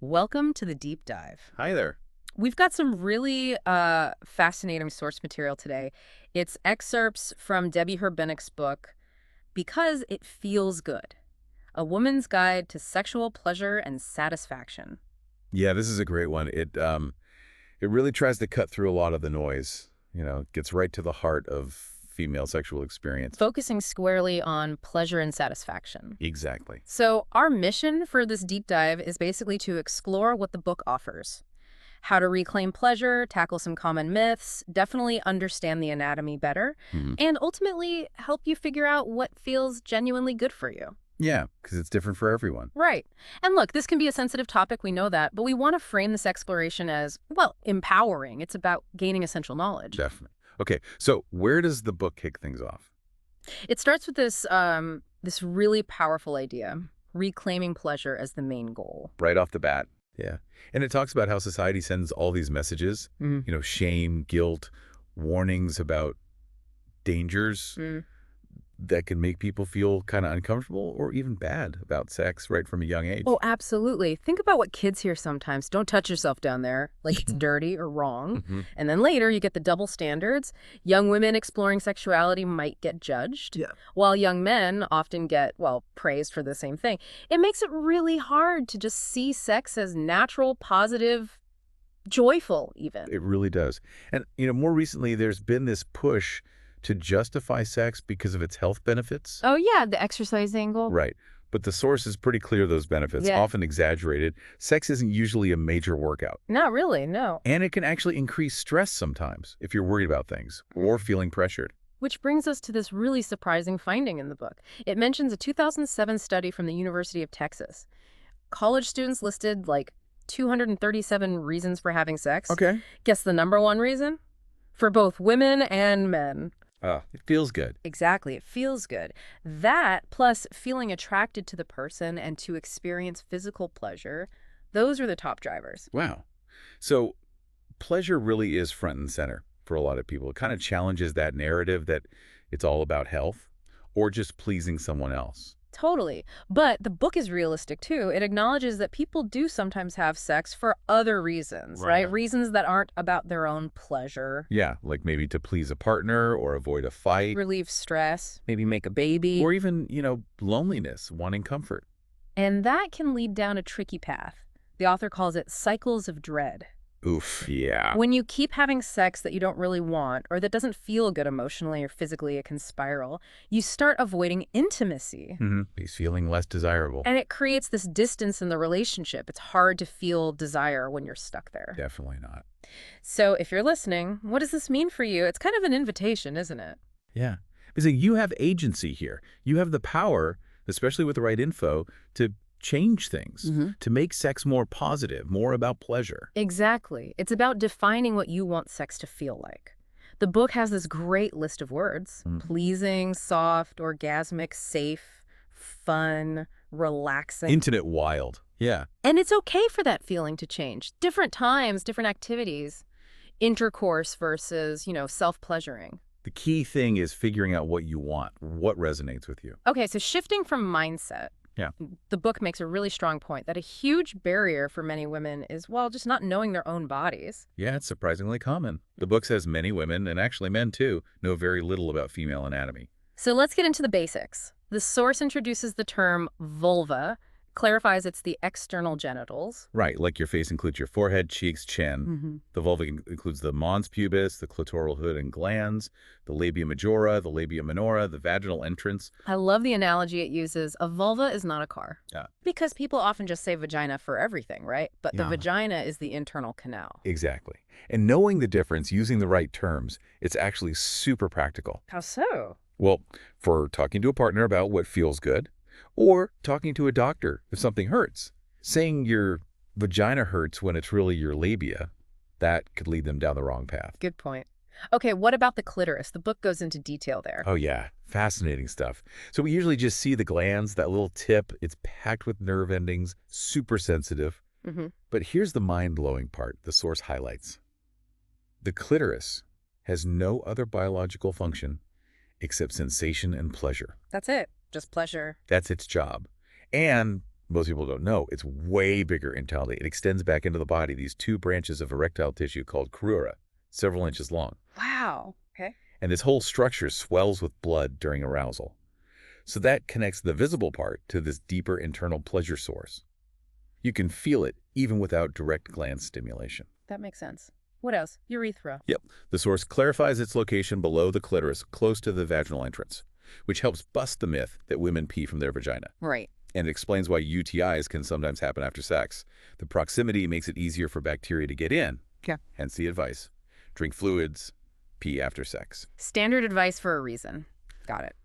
Welcome to the deep dive. Hi there. We've got some really fascinating source material today. It's excerpts from Debbie Herbenick's book, Because It Feels Good, A Woman's Guide to Sexual Pleasure and Satisfaction. Yeah, this is a great one. It really tries to cut through a lot of the noise. Gets right to the heart of female sexual experience. Focusing squarely on pleasure and satisfaction. Exactly. So our mission for this deep dive is basically to explore what the book offers. How to reclaim pleasure, tackle some common myths, definitely understand the anatomy better, hmm and ultimately help you figure out what feels genuinely good for you. Yeah, because it's different for everyone. Right. And look, this can be a sensitive topic, we know that, but we want to frame this exploration as, well, empowering. It's about gaining essential knowledge. Definitely. Okay, so where does the book kick things off? It starts with this really powerful idea, reclaiming pleasure as the main goal. Right off the bat. Yeah. And it talks about how society sends all these messages, Mm. shame, guilt, warnings about dangers Mm. that can make people feel kind of uncomfortable or even bad about sex right from a young age. Oh, absolutely. Think about what kids hear sometimes. Don't touch yourself down there, like it's dirty or wrong. hmm And then later, you get the double standards. Young women exploring sexuality might get judged, Yeah. while young men often get, well, praised for the same thing. It makes it really hard to just see sex as natural, positive, joyful, even. It really does. And, more recently, there's been this push to justify sex because of its health benefits. Oh, yeah, the exercise angle. Right. But the source is pretty clear, those benefits, Yeah. often exaggerated. Sex isn't usually a major workout. Not really, no. And it can actually increase stress sometimes if you're worried about things or feeling pressured. Which brings us to this really surprising finding in the book. It mentions a 2007 study from the University of Texas. College students listed like 237 reasons for having sex. Okay. Guess the number one reason? For both women and men. It feels good. Exactly. It feels good. That, plus feeling attracted to the person and to experience physical pleasure, those are the top drivers. Wow. So pleasure really is front and center for a lot of people. It kind of challenges that narrative that it's all about health or just pleasing someone else. Totally. But the book is realistic, too. It acknowledges that people do sometimes have sex for other reasons, Right. right? Reasons that aren't about their own pleasure. Yeah, like maybe to please a partner or avoid a fight Relieve stress, maybe make a baby. or even, loneliness, wanting comfort. And that can lead down a tricky path. The author calls it cycles of dread. Oof, yeah. When you keep having sex that you don't really want or that doesn't feel good emotionally or physically, it can spiral. You start avoiding intimacy. He's feeling less desirable. And it creates this distance in the relationship. It's hard to feel desire when you're stuck there. Definitely not. So if you're listening, what does this mean for you? It's kind of an invitation, isn't it? Yeah. Because you have agency here. You have the power, especially with the right info, to change things, to make sex more positive, more about pleasure. Exactly. It's about defining what you want sex to feel like. The book has this great list of words. Pleasing, soft, orgasmic, safe, fun, relaxing. Intimate wild. Yeah. And it's okay for that feeling to change. Different times, different activities. Intercourse versus, self-pleasuring. The key thing is figuring out what you want, what resonates with you. Okay, so shifting from mindset. Yeah. The book makes a really strong point that a huge barrier for many women is, well, just not knowing their own bodies. Yeah, it's surprisingly common. The book says many women, and actually men too, know very little about female anatomy. So let's get into the basics. The source introduces the term vulva, clarifies it's the external genitals. Right, like your face includes your forehead, cheeks, chin. The vulva includes the mons pubis, the clitoral hood and glands, the labia majora, the labia minora, the vaginal entrance. I love the analogy it uses. A vulva is not a car. Yeah. Because people often just say vagina for everything, right? But the Yeah. vagina is the internal canal. Exactly. And knowing the difference, using the right terms, it's actually super practical. How so? Well, for talking to a partner about what feels good, or talking to a doctor if something hurts. Saying your vagina hurts when it's really your labia, that could lead them down the wrong path. Good point. Okay, what about the clitoris? The book goes into detail there. Oh yeah, fascinating stuff. So we usually just see the glands, that little tip. It's packed with nerve endings, super sensitive. But here's the mind-blowing part the source highlights. The clitoris has no other biological function except sensation and pleasure. That's it. Just pleasure. That's its job. And Most people don't know. It's way bigger internally. It extends back into the body, these two branches of erectile tissue called crura, several inches long. Wow. Okay. And this whole structure swells with blood during arousal. So that connects the visible part to this deeper internal pleasure source. You can feel it even without direct gland stimulation. That makes sense. What else? Urethra. Yep. The source clarifies its location below the clitoris, close to the vaginal entrance, which helps bust the myth that women pee from their vagina. Right. And it explains why UTIs can sometimes happen after sex. The proximity makes it easier for bacteria to get in. Yeah. Hence the advice. Drink fluids, pee after sex. Standard advice for a reason. Got it.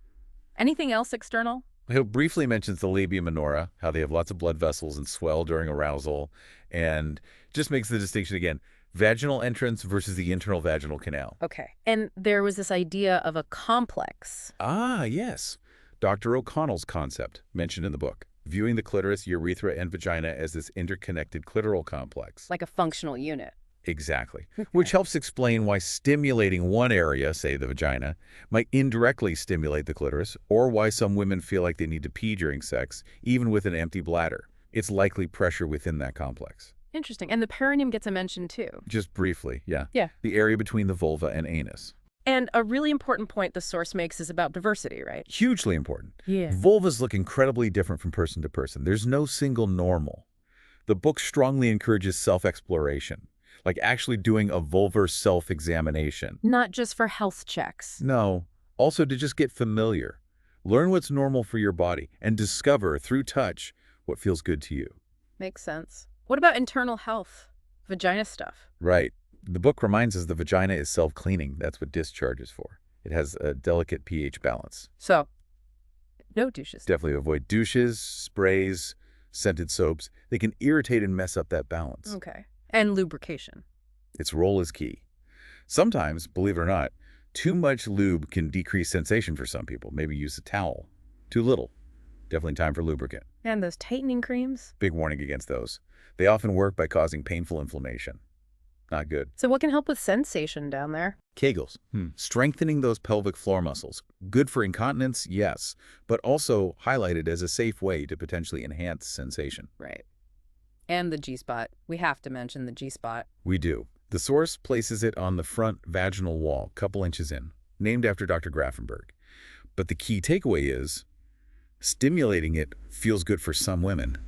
Anything else external? He briefly mentions the labia minora, how they have lots of blood vessels and swell during arousal, and just makes the distinction again, vaginal entrance versus the internal vaginal canal. Okay. And there was this idea of a complex. Ah, yes. Dr. O'Connell's concept, mentioned in the book, viewing the clitoris, urethra, and vagina as this interconnected clitoral complex. Like a functional unit. Exactly. Which helps explain why stimulating one area, say the vagina, might indirectly stimulate the clitoris, or why some women feel like they need to pee during sex, even with an empty bladder. It's likely pressure within that complex. Interesting. And the perineum gets a mention too. Just briefly, yeah. Yeah. The area between the vulva and anus. And a really important point the source makes is about diversity, right? Hugely important. Yeah. Vulvas look incredibly different from person to person. There's no single normal. The book strongly encourages self-exploration, like actually doing a vulvar self-examination. Not just for health checks. No, also to just get familiar. Learn what's normal for your body and discover through touch what feels good to you. Makes sense. What about internal health? Vagina stuff. Right. The book reminds us the vagina is self-cleaning. That's what discharge is for. It has a delicate pH balance. So, no douches. Definitely avoid douches, sprays, scented soaps. They can irritate and mess up that balance. Okay. And lubrication. Its role is key. Sometimes, believe it or not, too much lube can decrease sensation for some people. Maybe use a towel. Too little. Definitely time for lubricant. And those tightening creams? Big warning against those. They often work by causing painful inflammation. Not good. So what can help with sensation down there? Kegels. Strengthening those pelvic floor muscles. Good for incontinence, yes, but also highlighted as a safe way to potentially enhance sensation. Right. And the G-spot. We have to mention the G-spot. We do. The source places it on the front vaginal wall, couple inches in, named after Dr. Grafenberg. But the key takeaway is stimulating it feels good for some women.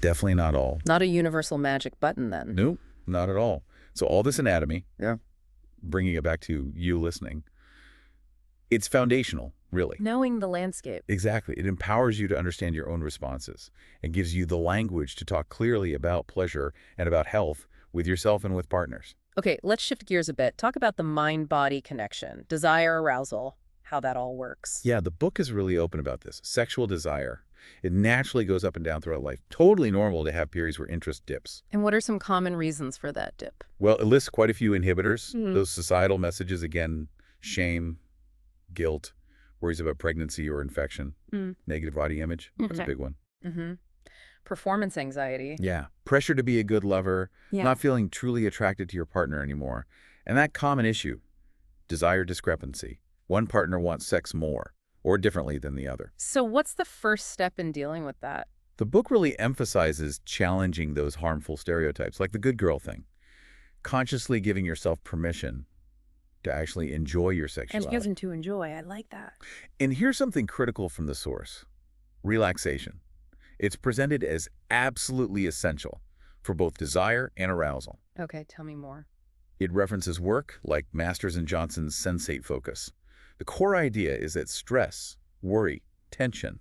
Definitely not all. Not a universal magic button then. Nope, not at all. So all this anatomy, Yeah. bringing it back to you listening, it's foundational, really. Knowing the landscape. Exactly. It empowers you to understand your own responses and gives you the language to talk clearly about pleasure and about health with yourself and with partners. Okay, let's shift gears a bit. Talk about the mind-body connection, desire, arousal, how that all works. Yeah, the book is really open about this. Sexual desire. It naturally goes up and down throughout life. Totally normal to have periods where interest dips. And what are some common reasons for that dip? Well, it lists quite a few inhibitors. Those societal messages, again, shame, guilt, worries about pregnancy or infection, negative body image. That's a big one. Performance anxiety. Yeah. Pressure to be a good lover, Yeah. not feeling truly attracted to your partner anymore. And that common issue, desire discrepancy. One partner wants sex more or differently than the other. So what's the first step in dealing with that? The book really emphasizes challenging those harmful stereotypes, like the good girl thing. Consciously giving yourself permission to actually enjoy your sexuality. And to enjoy. I like that. And here's something critical from the source. Relaxation. It's presented as absolutely essential for both desire and arousal. Okay, tell me more. It references work like Masters and Johnson's sensate focus. The core idea is that stress, worry, tension,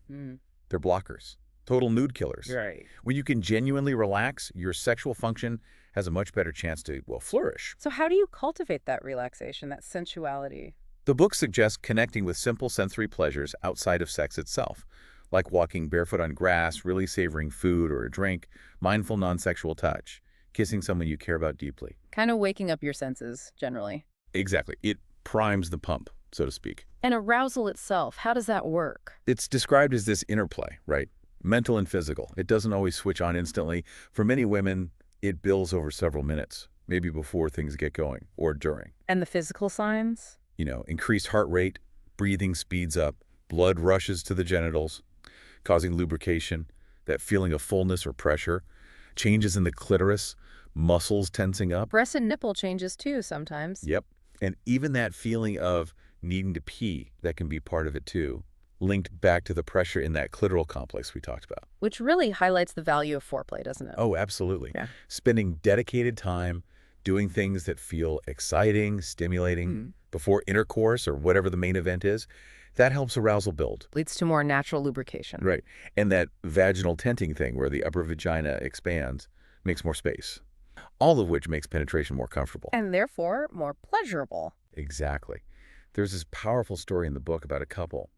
they're blockers, total mood killers. Right. When you can genuinely relax, your sexual function has a much better chance to, well, flourish. So how do you cultivate that relaxation, that sensuality? The book suggests connecting with simple sensory pleasures outside of sex itself, like walking barefoot on grass, really savoring food or a drink, mindful non-sexual touch, kissing someone you care about deeply. Kind of waking up your senses, generally. Exactly. It primes the pump, so to speak. And arousal itself, how does that work? It's described as this interplay, right? Mental and physical. It doesn't always switch on instantly. For many women, it builds over several minutes, maybe before things get going or during. And the physical signs? You know, increased heart rate, breathing speeds up, blood rushes to the genitals, causing lubrication, that feeling of fullness or pressure, changes in the clitoris, muscles tensing up. Breast and nipple changes too sometimes. Yep. And even that feeling of needing to pee, that can be part of it too, linked back to the pressure in that clitoral complex we talked about. Which really highlights the value of foreplay, doesn't it? Oh, absolutely. Yeah. Spending dedicated time doing things that feel exciting, stimulating before intercourse or whatever the main event is, that helps arousal build. Leads to more natural lubrication. Right. And that vaginal tenting thing where the upper vagina expands makes more space. All of which makes penetration more comfortable. And therefore, more pleasurable. Exactly. There's this powerful story in the book about a couple.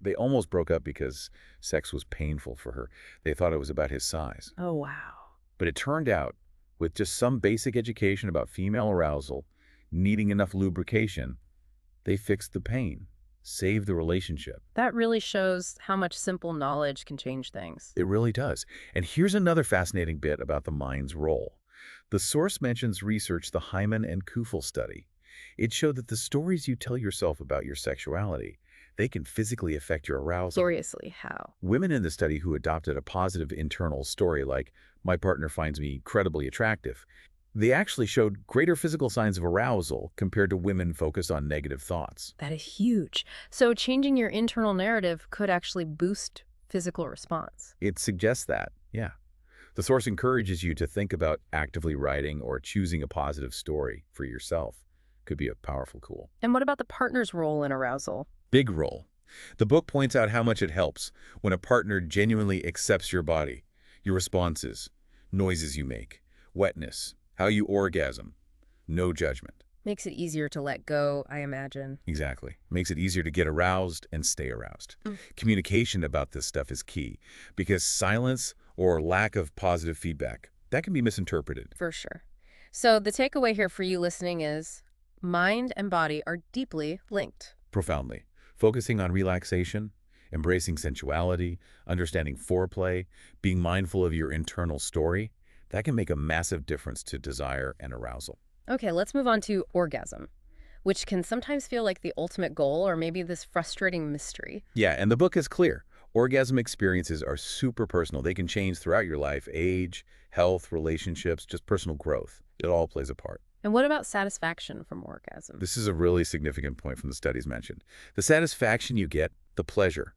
They almost broke up because sex was painful for her. They thought it was about his size. Oh, wow. But it turned out, with just some basic education about female arousal, needing enough lubrication, they fixed the pain, saved the relationship. That really shows how much simple knowledge can change things. It really does. And here's another fascinating bit about the mind's role. The source mentions research the Hyman and Kufel study. It showed that the stories you tell yourself about your sexuality, they can physically affect your arousal. Gloriously, how? Women in the study who adopted a positive internal story like, my partner finds me incredibly attractive, they actually showed greater physical signs of arousal compared to women focused on negative thoughts. That is huge. So changing your internal narrative could actually boost physical response. It suggests that, yeah. The source encourages you to think about actively writing or choosing a positive story for yourself. Could be a powerful tool. And what about the partner's role in arousal? Big role. The book points out how much it helps when a partner genuinely accepts your body, your responses, noises you make, wetness, how you orgasm, no judgment. Makes it easier to let go, I imagine. Exactly. Makes it easier to get aroused and stay aroused. Communication about this stuff is key because silence or lack of positive feedback, that can be misinterpreted. For sure. So the takeaway here for you listening is mind and body are deeply linked. Profoundly. Focusing on relaxation, embracing sensuality, understanding foreplay, being mindful of your internal story, that can make a massive difference to desire and arousal. Okay, let's move on to orgasm, which can sometimes feel like the ultimate goal or maybe this frustrating mystery. Yeah, and the book is clear. Orgasm experiences are super personal. They can change throughout your life, age, health, relationships, just personal growth. It all plays a part. And what about satisfaction from orgasm? This is a really significant point from the studies mentioned. The satisfaction you get, the pleasure,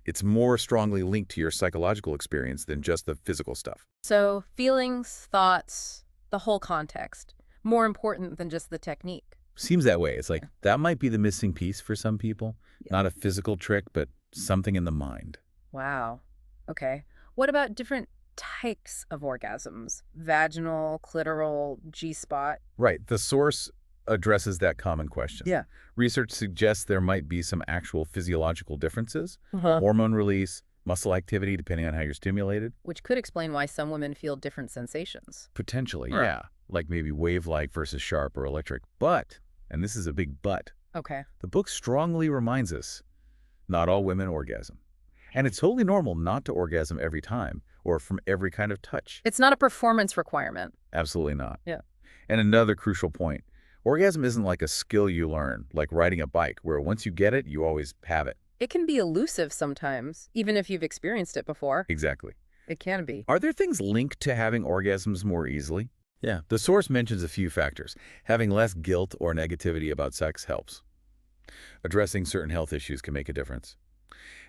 it's more strongly linked to your psychological experience than just the physical stuff. So feelings, thoughts, the whole context, more important than just the technique. Seems that way. It's like that might be the missing piece for some people. Yeah. Not a physical trick, but something in the mind. Wow. Okay. What about different types of orgasms? Vaginal, clitoral, G-spot? Right. The source addresses that common question. Yeah. Research suggests there might be some actual physiological differences, hormone release, muscle activity, depending on how you're stimulated. Which could explain why some women feel different sensations. Potentially, Right. yeah. Like maybe wave-like versus sharp or electric. But, and this is a big but, Okay. the book strongly reminds us, not all women orgasm. And it's totally normal not to orgasm every time or from every kind of touch. It's not a performance requirement. Absolutely not. Yeah. And another crucial point, orgasm isn't like a skill you learn, like riding a bike, where once you get it, you always have it. It can be elusive sometimes, even if you've experienced it before. Exactly. It can be. Are there things linked to having orgasms more easily? Yeah. The source mentions a few factors. Having less guilt or negativity about sex helps. Addressing certain health issues can make a difference.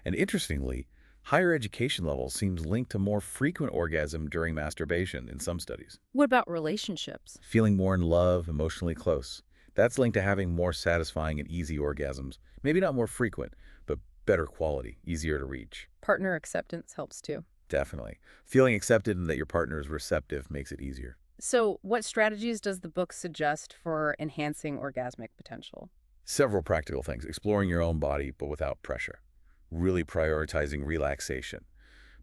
And interestingly, higher education levels seems linked to more frequent orgasm during masturbation in some studies. What about relationships? Feeling more in love, emotionally close. That's linked to having more satisfying and easy orgasms. Maybe not more frequent, but better quality, easier to reach. Partner acceptance helps too. Definitely. Feeling accepted and that your partner is receptive makes it easier. So what strategies does the book suggest for enhancing orgasmic potential? Several practical things. Exploring your own body, but without pressure. Really prioritizing relaxation.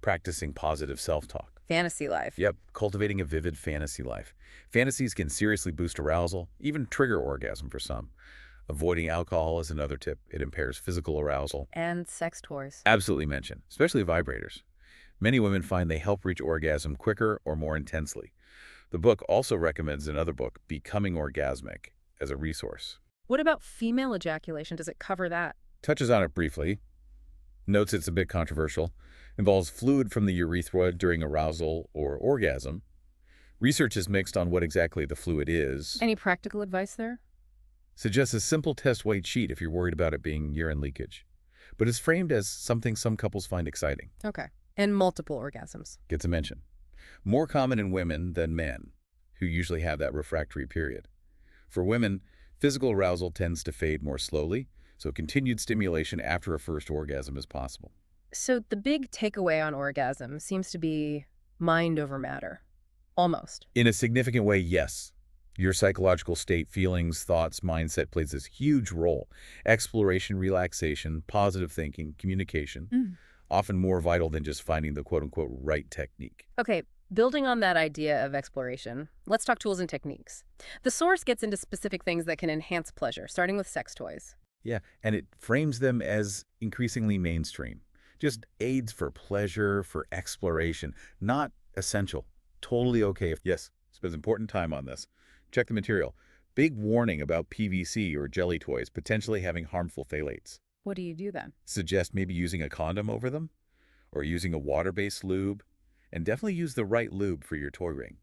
Practicing positive self-talk. Fantasy life. Yep, cultivating a vivid fantasy life. Fantasies can seriously boost arousal, even trigger orgasm for some. Avoiding alcohol is another tip. It impairs physical arousal. And sex toys. Absolutely mention, especially vibrators. Many women find they help reach orgasm quicker or more intensely. The book also recommends another book, Becoming Orgasmic, as a resource. What about female ejaculation? Does it cover that? Touches on it briefly. Notes it's a bit controversial. Involves fluid from the urethra during arousal or orgasm. Research is mixed on what exactly the fluid is. Any practical advice there? Suggests a simple test weight sheet if you're worried about it being urine leakage. But it's framed as something some couples find exciting. Okay. And multiple orgasms. Gets a mention. More common in women than men, who usually have that refractory period. For women, physical arousal tends to fade more slowly, so continued stimulation after a first orgasm is possible. So the big takeaway on orgasm seems to be mind over matter. Almost. In a significant way, yes. Your psychological state, feelings, thoughts, mindset plays this huge role. Exploration, relaxation, positive thinking, communication, often more vital than just finding the quote-unquote right technique. Okay, building on that idea of exploration, let's talk tools and techniques. The source gets into specific things that can enhance pleasure, starting with sex toys. Yeah, and it frames them as increasingly mainstream. Just aids for pleasure, for exploration, not essential. Totally okay if, yes, spends important time on this. Check the material. Big warning about PVC or jelly toys potentially having harmful phthalates. What do you do then? Suggest maybe using a condom over them or using a water-based lube, and definitely use the right lube for your toy ring.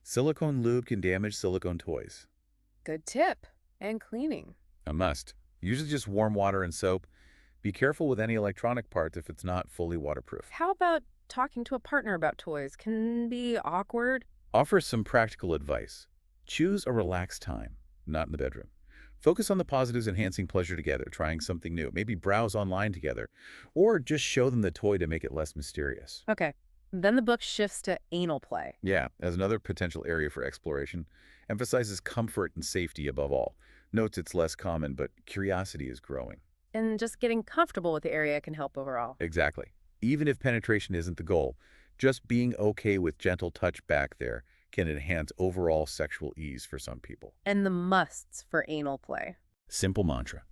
Silicone lube can damage silicone toys. Good tip. And cleaning. A must. Usually just warm water and soap. Be careful with any electronic parts if it's not fully waterproof. How about talking to a partner about toys? Can be awkward. Offer some practical advice. Choose a relaxed time, not in the bedroom. Focus on the positives, enhancing pleasure together, trying something new. Maybe browse online together, or just show them the toy to make it less mysterious. Okay. Then the book shifts to anal play. Yeah, as another potential area for exploration, emphasizes comfort and safety above all. Notes it's less common, but curiosity is growing. And just getting comfortable with the area can help overall. Exactly. Even if penetration isn't the goal, just being okay with gentle touch back there can enhance overall sexual ease for some people. And the musts for anal play. Simple mantra.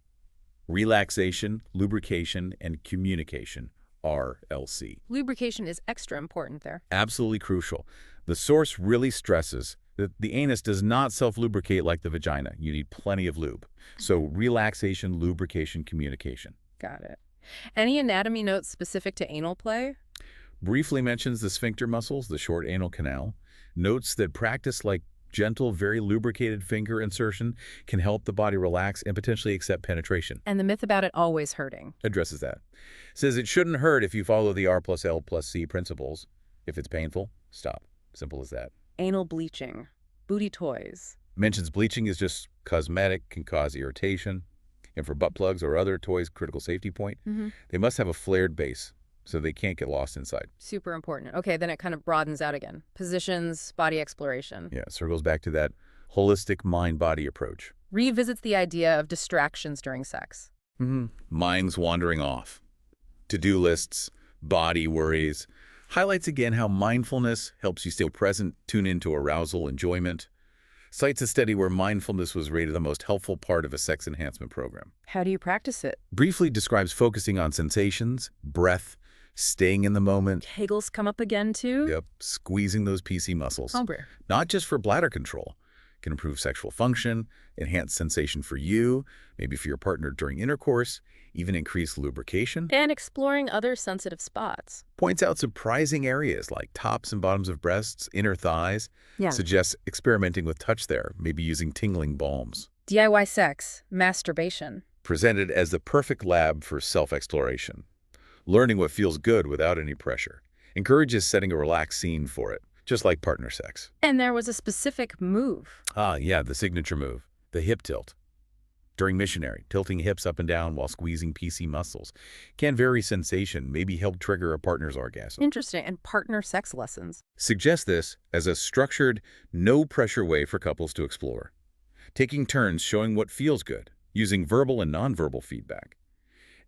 Relaxation, lubrication, and communication, RLC. Lubrication is extra important there. Absolutely crucial. The source really stresses that the anus does not self-lubricate like the vagina. You need plenty of lube. So relaxation, lubrication, communication. Got it. Any anatomy notes specific to anal play? Briefly mentions the sphincter muscles, the short anal canal. Notes that practice like gentle, very lubricated finger insertion can help the body relax and potentially accept penetration. And the myth about it always hurting. Addresses that. Says it shouldn't hurt if you follow the R plus L plus C principles. If it's painful, stop. Simple as that. Anal bleaching. Booty toys. Mentions bleaching is just cosmetic, can cause irritation. And for butt plugs or other toys, critical safety point, they must have a flared base so they can't get lost inside. Super important. Okay, then it kind of broadens out again. Positions, body exploration. Yeah, circles back to that holistic mind-body approach. Revisits the idea of distractions during sex. Minds wandering off. To-do lists, body worries. Highlights again how mindfulness helps you stay present, tune into arousal, enjoyment. Cites a study where mindfulness was rated the most helpful part of a sex enhancement program. How do you practice it? Briefly describes focusing on sensations, breath, staying in the moment. Kegels come up again too? Yep, squeezing those PC muscles. Hombre. Not just for bladder control. Can improve sexual function, enhance sensation for you, maybe for your partner during intercourse, even increase lubrication. And exploring other sensitive spots. Points out surprising areas like tops and bottoms of breasts, inner thighs. Yeah. Suggests experimenting with touch there, maybe using tingling balms. DIY sex, masturbation. Presented as the perfect lab for self-exploration. Learning what feels good without any pressure. Encourages setting a relaxed scene for it, just like partner sex. And there was a specific move. Yeah, the signature move, the hip tilt. During missionary, tilting hips up and down while squeezing PC muscles can vary sensation, maybe help trigger a partner's orgasm. Interesting. And partner sex lessons. Suggest this as a structured, no-pressure way for couples to explore. Taking turns showing what feels good, using verbal and nonverbal feedback.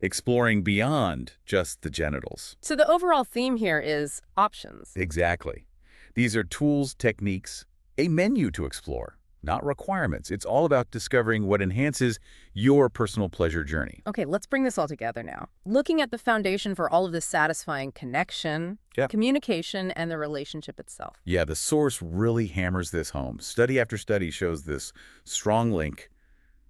Exploring beyond just the genitals. So the overall theme here is options. Exactly. These are tools, techniques, a menu to explore. Not requirements. It's all about discovering what enhances your personal pleasure journey. Okay, let's bring this all together now. Looking at the foundation for all of this satisfying connection, communication, and the relationship itself. Yeah, the source really hammers this home. Study after study shows this strong link.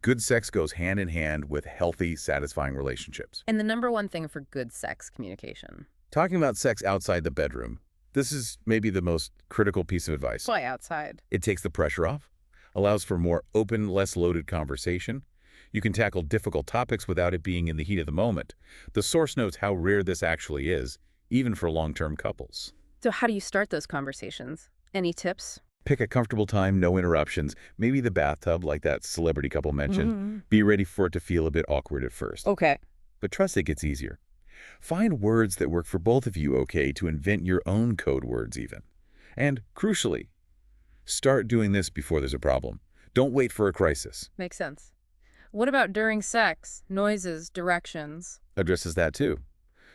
Good sex goes hand in hand with healthy, satisfying relationships. And the number one thing for good sex, communication. Talking about sex outside the bedroom, this is maybe the most critical piece of advice. Why outside? It takes the pressure off, allows for more open, less loaded conversation. You can tackle difficult topics without it being in the heat of the moment. The source notes how rare this actually is, even for long-term couples. So how do you start those conversations? Any tips? Pick a comfortable time, no interruptions, maybe the bathtub like that celebrity couple mentioned. Be ready for it to feel a bit awkward at first. Okay. But trust it gets easier. Find words that work for both of you okay to invent your own code words even. And crucially, start doing this before there's a problem. Don't wait for a crisis. Makes sense. What about during sex? Noises, directions? Addresses that too.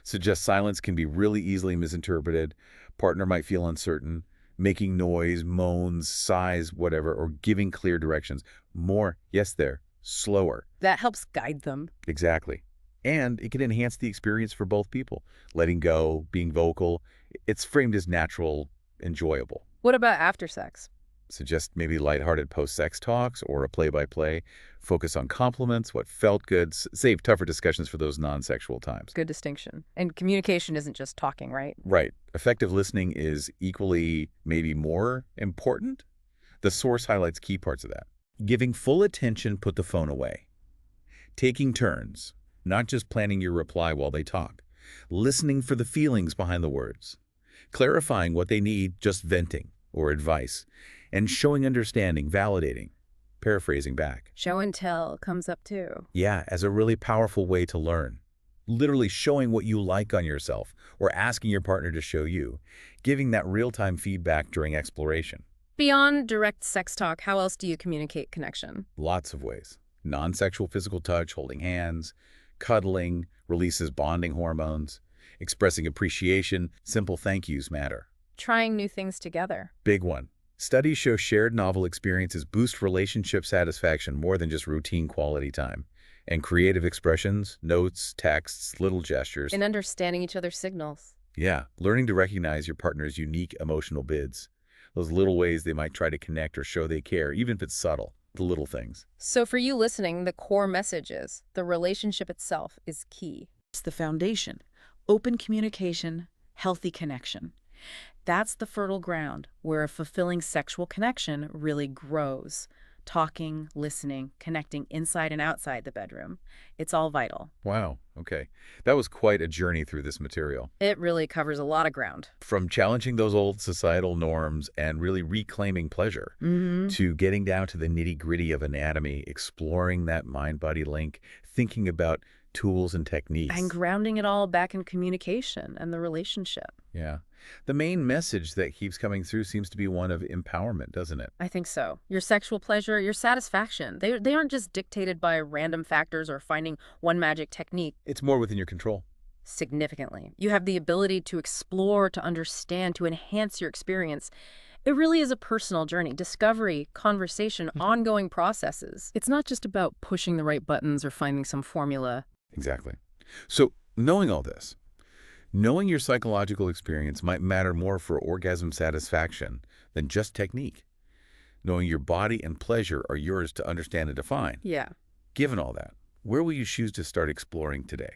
Suggests silence can be really easily misinterpreted. Partner might feel uncertain. Making noise, moans, sighs, whatever, or giving clear directions. More, yes there, slower. That helps guide them. Exactly. And it can enhance the experience for both people. Letting go, being vocal, it's framed as natural, enjoyable. What about after sex? Suggest maybe lighthearted post-sex talks or a play-by-play. Focus on compliments, what felt good. Save tougher discussions for those non-sexual times. Good distinction. And communication isn't just talking, right? Right. Effective listening is equally, maybe more important. The source highlights key parts of that. Giving full attention, put the phone away. Taking turns, not just planning your reply while they talk. Listening for the feelings behind the words. Clarifying what they need, just venting or advice. And showing understanding, validating, paraphrasing back. Show and tell comes up too. Yeah, as a really powerful way to learn. Literally showing what you like on yourself or asking your partner to show you. Giving that real-time feedback during exploration. Beyond direct sex talk, how else do you communicate connection? Lots of ways. Non-sexual physical touch, holding hands, cuddling, releases bonding hormones, expressing appreciation, simple thank yous matter. Trying new things together. Big one. Studies show shared novel experiences boost relationship satisfaction more than just routine quality time. And creative expressions, notes, texts, little gestures. And understanding each other's signals. Yeah, learning to recognize your partner's unique emotional bids. Those little ways they might try to connect or show they care, even if it's subtle. The little things. So for you listening, the core message is the relationship itself is key. It's the foundation. Open communication, healthy connection. That's the fertile ground where a fulfilling sexual connection really grows. Talking, listening, connecting inside and outside the bedroom. It's all vital. Wow, okay. That was quite a journey through this material. It really covers a lot of ground. From challenging those old societal norms and really reclaiming pleasure to getting down to the nitty-gritty of anatomy, exploring that mind-body link, thinking about tools and techniques. And grounding it all back in communication and the relationship. Yeah. The main message that keeps coming through seems to be one of empowerment, doesn't it? I think so. Your sexual pleasure, your satisfaction, they aren't just dictated by random factors or finding one magic technique. It's more within your control. Significantly. You have the ability to explore, to understand, to enhance your experience. It really is a personal journey, discovery, conversation, ongoing processes. It's not just about pushing the right buttons or finding some formula. Exactly. So, knowing all this, knowing your psychological experience might matter more for orgasm satisfaction than just technique. Knowing your body and pleasure are yours to understand and define. Yeah. Given all that, where will you choose to start exploring today?